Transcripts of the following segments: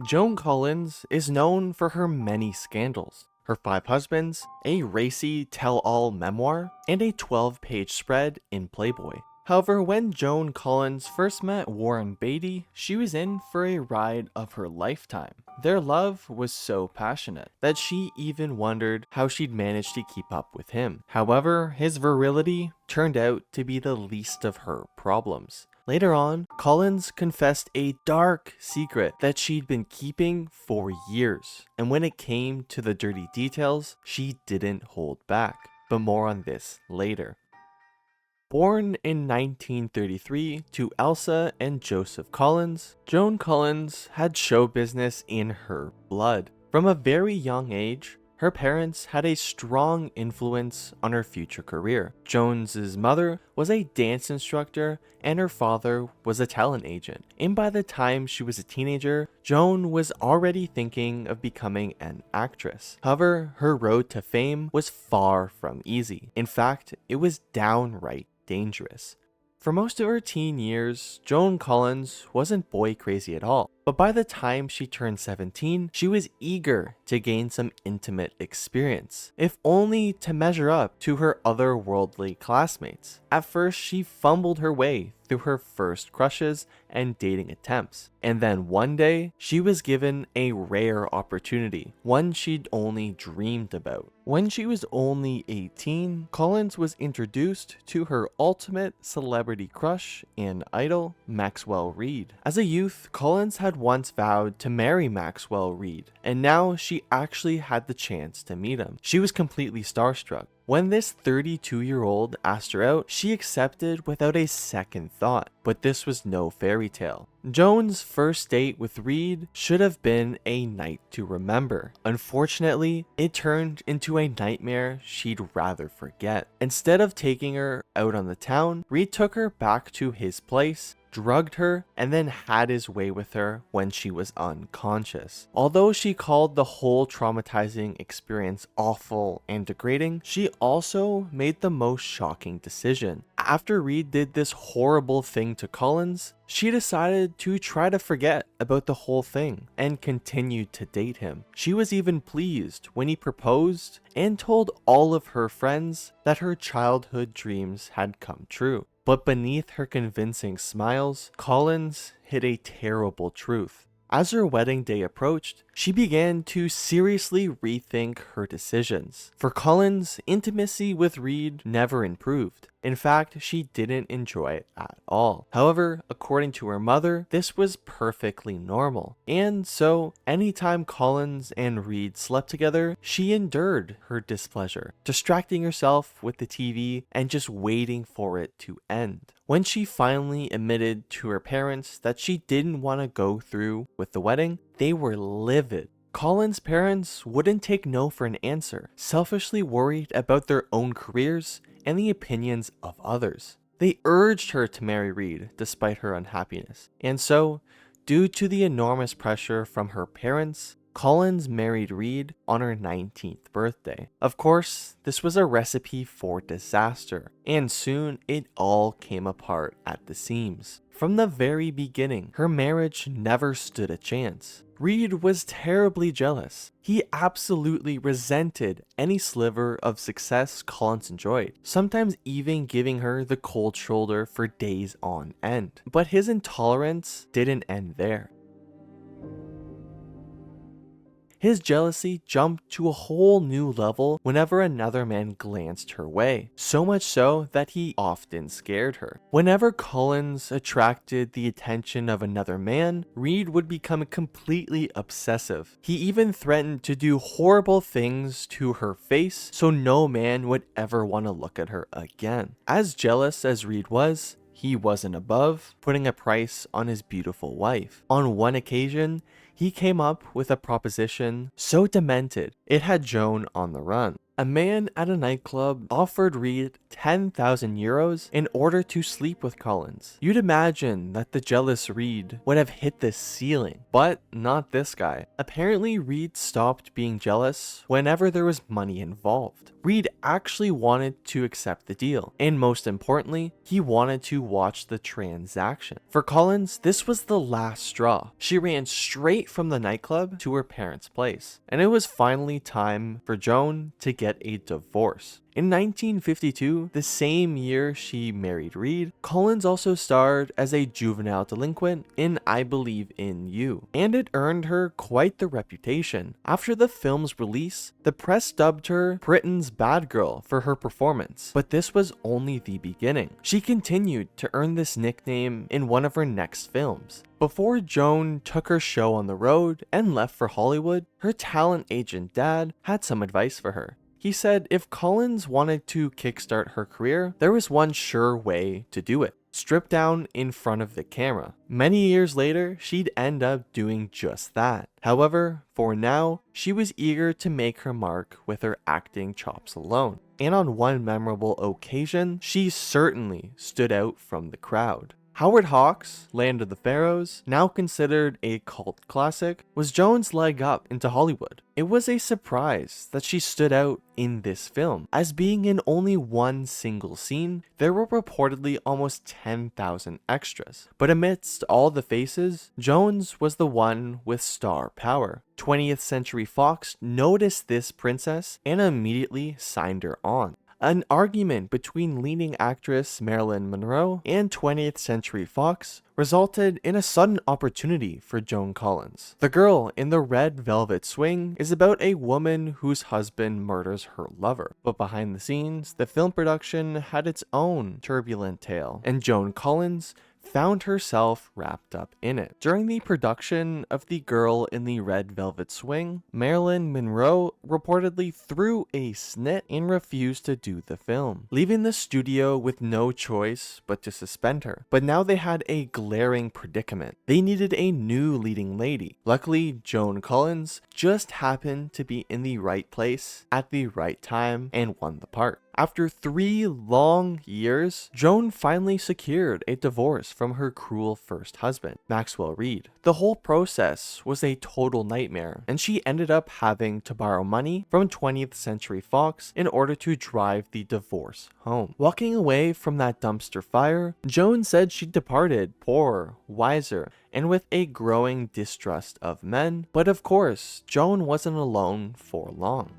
Joan Collins is known for her many scandals, her 5 husbands, a racy tell-all memoir, and a 12-page spread in Playboy. However, when Joan Collins first met Warren Beatty, she was in for a ride of her lifetime. Their love was so passionate that she even wondered how she'd manage to keep up with him. However, his virility turned out to be the least of her problems. Later on, Collins confessed a dark secret that she'd been keeping for years, and when it came to the dirty details, she didn't hold back. But more on this later. Born in 1933 to Elsa and Joseph Collins, Joan Collins had show business in her blood. From a very young age, her parents had a strong influence on her future career. Joan's mother was a dance instructor and her father was a talent agent. And by the time she was a teenager, Joan was already thinking of becoming an actress. However, her road to fame was far from easy. In fact, it was downright dangerous. For most of her teen years, Joan Collins wasn't boy crazy at all, but by the time she turned 17, she was eager to gain some intimate experience, if only to measure up to her otherworldly classmates. At first, she fumbled her way through her first crushes and dating attempts, and then one day, she was given a rare opportunity, one she'd only dreamed about. When she was only 18, Collins was introduced to her ultimate celebrity crush and idol, Maxwell Reed. As a youth, Collins had once vowed to marry Maxwell Reed, and now she actually had the chance to meet him. She was completely starstruck. When this 32-year-old asked her out, she accepted without a second thought. But this was no fairy tale. Joan's first date with Reed should have been a night to remember. Unfortunately, it turned into a nightmare she'd rather forget. Instead of taking her out on the town, Reed took her back to his place, drugged her, and then had his way with her when she was unconscious. Although she called the whole traumatizing experience awful and degrading, she also made the most shocking decision. After Reed did this horrible thing to Collins, she decided to try to forget about the whole thing and continued to date him. She was even pleased when he proposed and told all of her friends that her childhood dreams had come true. But beneath her convincing smiles, Collins hid a terrible truth. As her wedding day approached, she began to seriously rethink her decisions. For Collins, intimacy with Reed never improved. In fact, she didn't enjoy it at all. However, according to her mother, this was perfectly normal. And so, anytime Collins and Reed slept together, she endured her displeasure, distracting herself with the TV and just waiting for it to end. When she finally admitted to her parents that she didn't want to go through with the wedding, they were livid. Collins' parents wouldn't take no for an answer, selfishly worried about their own careers and the opinions of others. They urged her to marry Reed despite her unhappiness. And so, due to the enormous pressure from her parents, Collins married Reed on her 19th birthday. Of course, this was a recipe for disaster, and soon it all came apart at the seams. From the very beginning, her marriage never stood a chance. Reed was terribly jealous. He absolutely resented any sliver of success Collins enjoyed, sometimes even giving her the cold shoulder for days on end. But his intolerance didn't end there. His jealousy jumped to a whole new level whenever another man glanced her way, so much so that he often scared her. Whenever Collins attracted the attention of another man, Reed would become completely obsessive. He even threatened to do horrible things to her face so no man would ever want to look at her again. As jealous as Reed was, he wasn't above putting a price on his beautiful wife. On one occasion, he came up with a proposition so demented it had Joan on the run. A man at a nightclub offered Reed 10,000 euros in order to sleep with Collins. You'd imagine that the jealous Reed would have hit the ceiling, but not this guy. Apparently, Reed stopped being jealous whenever there was money involved. Reed actually wanted to accept the deal, and most importantly, he wanted to watch the transaction. For Collins, this was the last straw. She ran straight from the nightclub to her parents' place, and it was finally time for Joan to get a divorce. In 1952, the same year she married Reed, Collins also starred as a juvenile delinquent in I Believe in You, and it earned her quite the reputation. After the film's release, the press dubbed her Britain's bad girl for her performance, but this was only the beginning. She continued to earn this nickname in one of her next films. Before Joan took her show on the road and left for Hollywood, her talent agent dad had some advice for her. He said if Collins wanted to kickstart her career, there was one sure way to do it: strip down in front of the camera. Many years later, she'd end up doing just that. However, for now, she was eager to make her mark with her acting chops alone. And on one memorable occasion, she certainly stood out from the crowd. Howard Hawks' Land of the Pharaohs, now considered a cult classic, was Joan's leg up into Hollywood. It was a surprise that she stood out in this film, as being in only one single scene, there were reportedly almost 10,000 extras. But amidst all the faces, Joan's was the one with star power. 20th Century Fox noticed this princess and immediately signed her on. An argument between leading actress Marilyn Monroe and 20th Century Fox resulted in a sudden opportunity for Joan Collins. The Girl in the Red Velvet Swing is about a woman whose husband murders her lover. But behind the scenes, the film production had its own turbulent tale, and Joan Collins found herself wrapped up in it. During the production of The Girl in the Red Velvet Swing, Marilyn Monroe reportedly threw a snit and refused to do the film, leaving the studio with no choice but to suspend her. But now they had a glaring predicament. They needed a new leading lady. Luckily, Joan Collins just happened to be in the right place at the right time and won the part. After 3 long years, Joan finally secured a divorce from her cruel first husband, Maxwell Reed. The whole process was a total nightmare, and she ended up having to borrow money from 20th Century Fox in order to drive the divorce home. Walking away from that dumpster fire, Joan said she departed poorer, wiser, and with a growing distrust of men. But of course, Joan wasn't alone for long.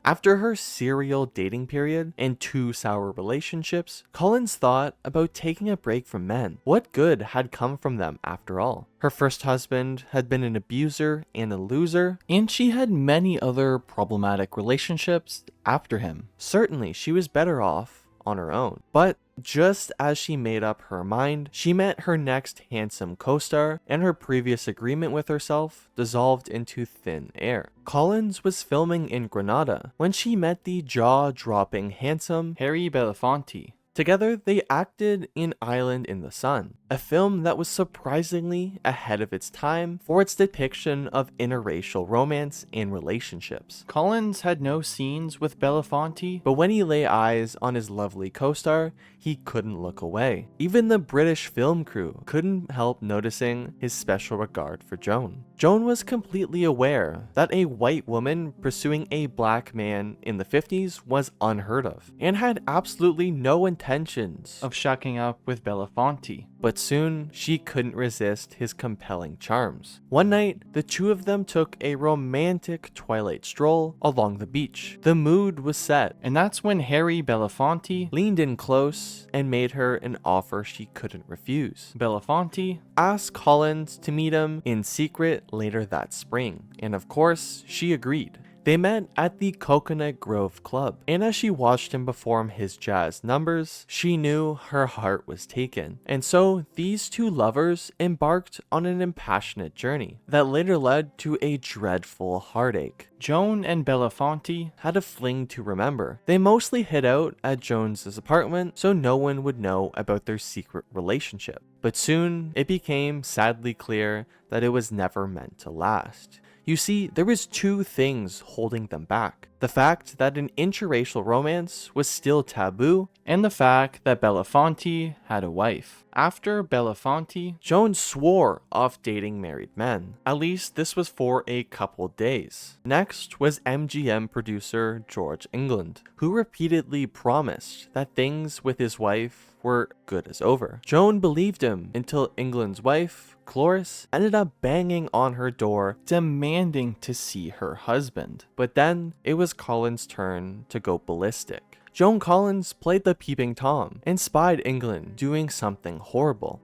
After her serial dating period and 2 sour relationships, Collins thought about taking a break from men. What good had come from them after all? Her first husband had been an abuser and a loser, and she had many other problematic relationships after him. Certainly, she was better off on her own. But just as she made up her mind, she met her next handsome co-star, and her previous agreement with herself dissolved into thin air. Collins was filming in Granada when she met the jaw-dropping handsome Harry Bellonte. Together, they acted in Island in the Sun, a film that was surprisingly ahead of its time for its depiction of interracial romance and relationships. Collins had no scenes with Bellonte, but when he lay eyes on his lovely co-star, he couldn't look away. Even the British film crew couldn't help noticing his special regard for Joan. Joan was completely aware that a white woman pursuing a black man in the 50s was unheard of, and had absolutely no intentions of shacking up with Bellonte. But soon, she couldn't resist his compelling charms. One night, the two of them took a romantic twilight stroll along the beach. The mood was set, and that's when Harry Bellonte leaned in close and made her an offer she couldn't refuse. Bellonte asked Collins to meet him in secret later that spring, and of course, she agreed. They met at the Coconut Grove Club, and as she watched him perform his jazz numbers, she knew her heart was taken. And so, these two lovers embarked on an impassionate journey that later led to a dreadful heartache. Joan and Bellonte had a fling to remember. They mostly hid out at Joan's apartment so no one would know about their secret relationship. But soon, it became sadly clear that it was never meant to last. You see, there was two things holding them back. The fact that an interracial romance was still taboo, and the fact that Bellonte had a wife. After Bellonte, Joan swore off dating married men. At least this was for a couple days. Next was MGM producer George England, who repeatedly promised that things with his wife were good as over. Joan believed him until England's wife, Cloris, ended up banging on her door demanding to see her husband. But then it was Colin's turn to go ballistic. Joan Collins played the peeping Tom and spied England doing something horrible,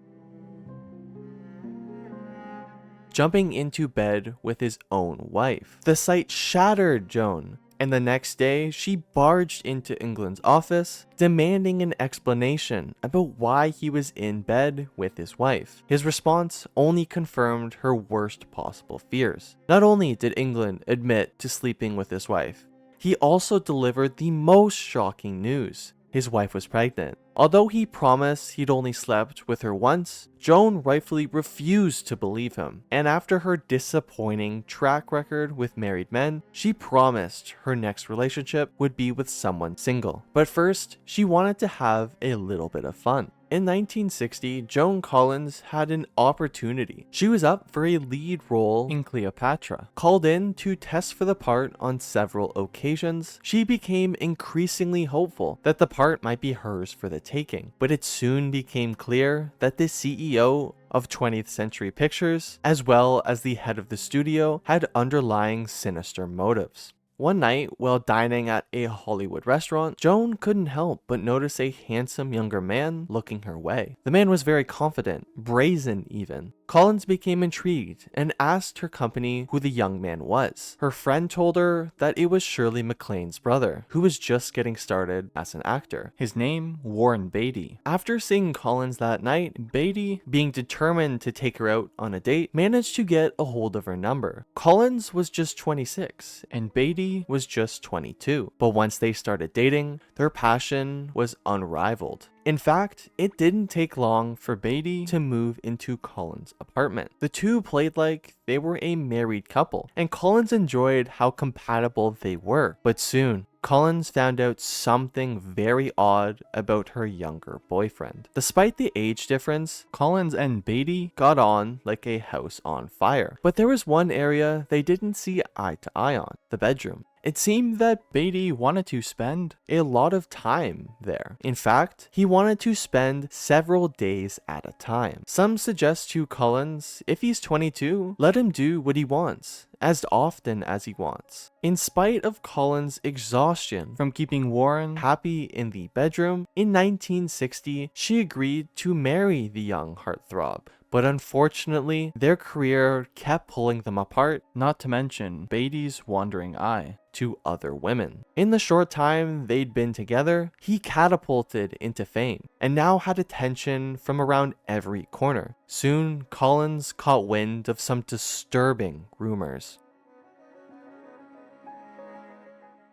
jumping into bed with his own wife. The sight shattered Joan, and the next day she barged into England's office demanding an explanation about why he was in bed with his wife. His response only confirmed her worst possible fears. Not only did England admit to sleeping with his wife, he also delivered the most shocking news. His wife was pregnant. Although he promised he'd only slept with her once, Joan rightfully refused to believe him, and after her disappointing track record with married men, she promised her next relationship would be with someone single. But first, she wanted to have a little bit of fun. In 1960, Joan Collins had an opportunity. She was up for a lead role in Cleopatra. Called in to test for the part on several occasions, she became increasingly hopeful that the part might be hers for the taking. But it soon became clear that the CEO of 20th Century Pictures, as well as the head of the studio, had underlying sinister motives. One night, while dining at a Hollywood restaurant, Joan couldn't help but notice a handsome younger man looking her way. The man was very confident, brazen even. Collins became intrigued and asked her company who the young man was. Her friend told her that it was Shirley MacLaine's brother, who was just getting started as an actor. His name, Warren Beatty. After seeing Collins that night, Beatty, being determined to take her out on a date, managed to get a hold of her number. Collins was just 26, and Beatty was just 22. But once they started dating, their passion was unrivaled. In fact, it didn't take long for Batty to move into Collins' apartment. The two played like they were a married couple, and Collins enjoyed how compatible they were. But soon, Collins found out something very odd about her younger boyfriend. Despite the age difference, Collins and Batty got on like a house on fire. But there was one area they didn't see eye to eye on: the bedroom. It seemed that Batty wanted to spend a lot of time there. In fact, he wanted to spend several days at a time. Some suggest to Collins, if he's 22, let him do what he wants, as often as he wants. In spite of Collins' exhaustion from keeping Warren happy in the bedroom, in 1960, she agreed to marry the young heartthrob. But unfortunately, their career kept pulling them apart, not to mention Batty's wandering eye to other women. In the short time they'd been together, he catapulted into fame, and now had attention from around every corner. Soon, Collins caught wind of some disturbing rumors.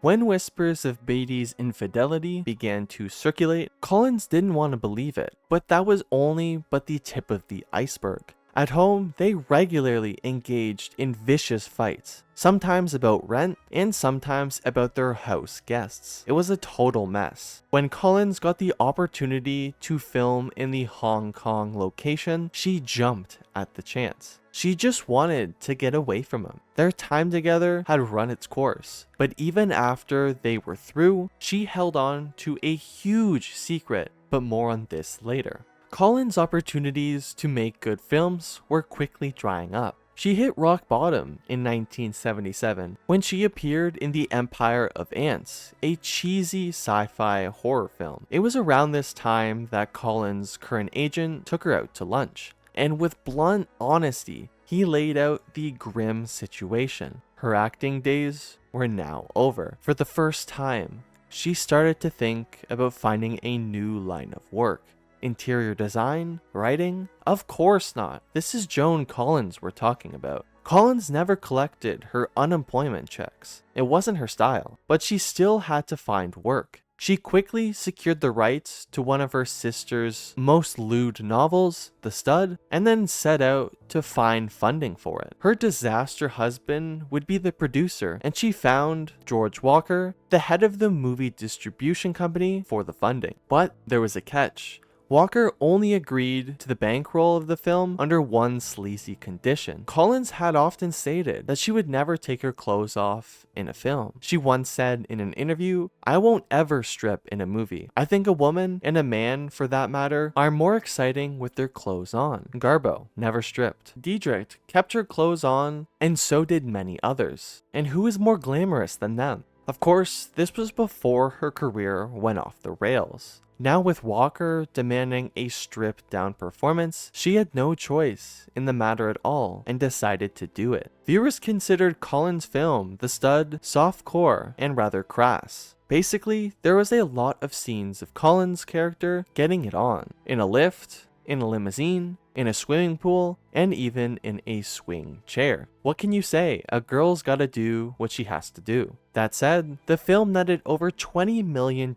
When whispers of Batty's infidelity began to circulate, Collins didn't want to believe it, but that was only but the tip of the iceberg. At home, they regularly engaged in vicious fights, sometimes about rent and sometimes about their house guests. It was a total mess. When Collins got the opportunity to film in the Hong Kong location, she jumped at the chance. She just wanted to get away from him. Their time together had run its course, but even after they were through, she held on to a huge secret, but more on this later. Collins' opportunities to make good films were quickly drying up. She hit rock bottom in 1977 when she appeared in The Empire of Ants, a cheesy sci-fi horror film. It was around this time that Collins' current agent took her out to lunch, and with blunt honesty, he laid out the grim situation. Her acting days were now over. For the first time, she started to think about finding a new line of work. Interior design? Writing? Of course not. This is Joan Collins we're talking about. Collins never collected her unemployment checks. It wasn't her style, but she still had to find work. She quickly secured the rights to one of her sister's most lewd novels, The Stud, and then set out to find funding for it. Her disaster husband would be the producer, and she found George Walker, the head of the movie distribution company, for the funding. But there was a catch. Walker only agreed to the bankroll of the film under one sleazy condition. Collins had often stated that she would never take her clothes off in a film. She once said in an interview, "I won't ever strip in a movie. I think a woman, and a man for that matter, are more exciting with their clothes on." Garbo never stripped. Diedrich kept her clothes on, and so did many others. And who is more glamorous than them? Of course, this was before her career went off the rails. Now with Walker demanding a stripped down performance, she had no choice in the matter at all and decided to do it. Viewers considered Collins' film, The Stud, softcore and rather crass. Basically, there was a lot of scenes of Collins' character getting it on, in a lift, in a limousine, in a swimming pool, and even in a swing chair. What can you say? A girl's gotta do what she has to do. That said, the film netted over $20 million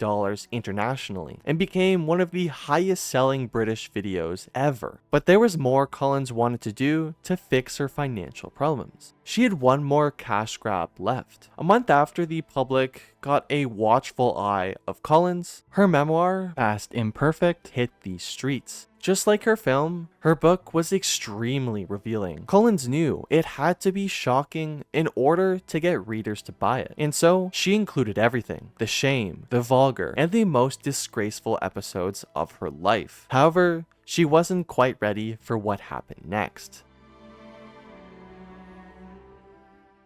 internationally and became one of the highest selling British videos ever. But there was more Collins wanted to do to fix her financial problems. She had one more cash grab left. A month after the public got a watchful eye of Collins, her memoir, Past Imperfect, hit the streets. Just like her film, her book was extremely revealing. Collins knew it had to be shocking in order to get readers to buy it. And so, she included everything: the shame, the vulgar, and the most disgraceful episodes of her life. However, she wasn't quite ready for what happened next.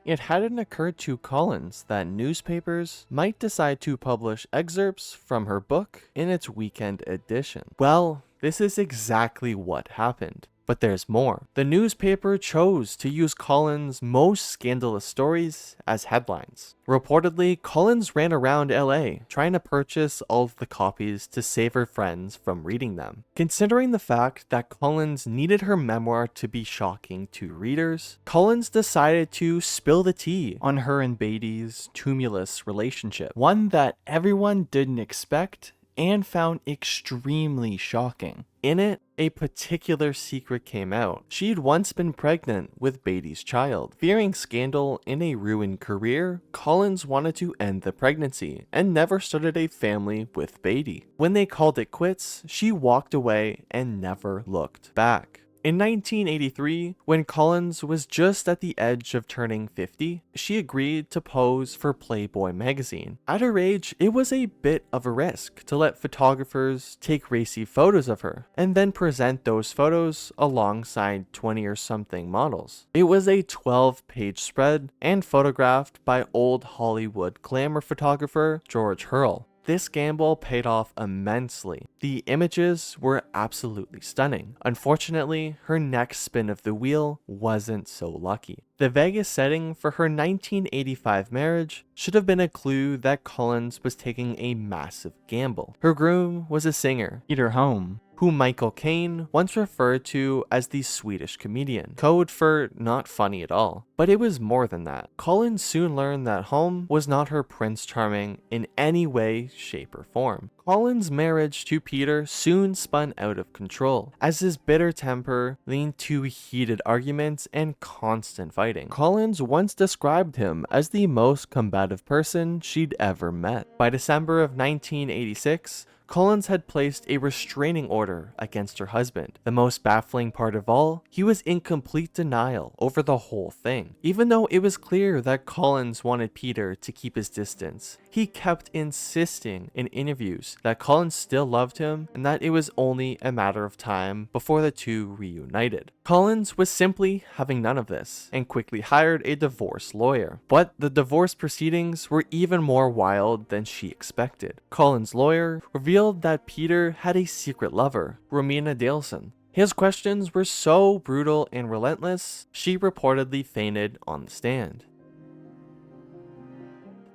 It hadn't occurred to Collins that newspapers might decide to publish excerpts from her book in its weekend edition. Well, this is exactly what happened. But there's more. The newspaper chose to use Collins' most scandalous stories as headlines. Reportedly, Collins ran around LA trying to purchase all of the copies to save her friends from reading them. Considering the fact that Collins needed her memoir to be shocking to readers, Collins decided to spill the tea on her and Batty's tumultuous relationship, one that everyone didn't expect and found extremely shocking. In it, a particular secret came out. She'd once been pregnant with Batty's child. Fearing scandal in a ruined career, Collins wanted to end the pregnancy and never started a family with Batty. When they called it quits, she walked away and never looked back. In 1983, when Collins was just at the edge of turning 50, she agreed to pose for Playboy magazine. At her age, it was a bit of a risk to let photographers take racy photos of her, and then present those photos alongside 20 or something models. It was a 12-page spread and photographed by old Hollywood glamour photographer George Hurl. This gamble paid off immensely. The images were absolutely stunning. Unfortunately, her next spin of the wheel wasn't so lucky. The Vegas setting for her 1985 marriage should have been a clue that Collins was taking a massive gamble. Her groom was a singer, Peter Holm, who Michael Caine once referred to as the Swedish comedian, code for not funny at all. But it was more than that. Collins soon learned that Holm was not her Prince Charming in any way, shape, or form. Collins' marriage to Peter soon spun out of control, as his bitter temper leaned to heated arguments and constant fighting. Collins once described him as the most combative person she'd ever met. By December of 1986, Collins had placed a restraining order against her husband. The most baffling part of all, he was in complete denial over the whole thing. Even though it was clear that Collins wanted Peter to keep his distance, he kept insisting in interviews that Collins still loved him and that it was only a matter of time before the two reunited. Collins was simply having none of this and quickly hired a divorce lawyer. But the divorce proceedings were even more wild than she expected. Collins' lawyer revealed that Peter had a secret lover, Romina Daleson. His questions were so brutal and relentless, she reportedly fainted on the stand.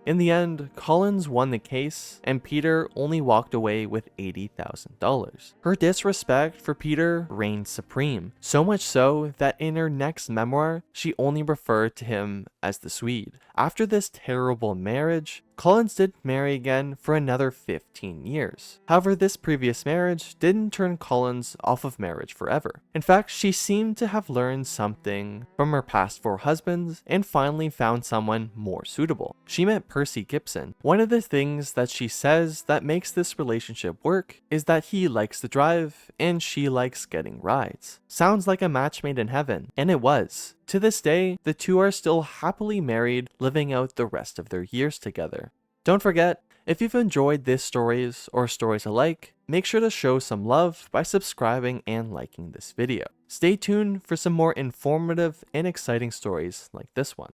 In the end, Collins won the case, and Peter only walked away with $80,000. Her disrespect for Peter reigned supreme, so much so that in her next memoir, she only referred to him as the Swede. After this terrible marriage, Collins did marry again for another 15 years. However, this previous marriage didn't turn Collins off of marriage forever. In fact, she seemed to have learned something from her past 4 husbands and finally found someone more suitable. She met Percy Gibson. One of the things that she says that makes this relationship work is that he likes to drive and she likes getting rides. Sounds like a match made in heaven, and it was. To this day, the two are still happily married, living out the rest of their years together. Don't forget, if you've enjoyed this stories or stories alike, make sure to show some love by subscribing and liking this video. Stay tuned for some more informative and exciting stories like this one.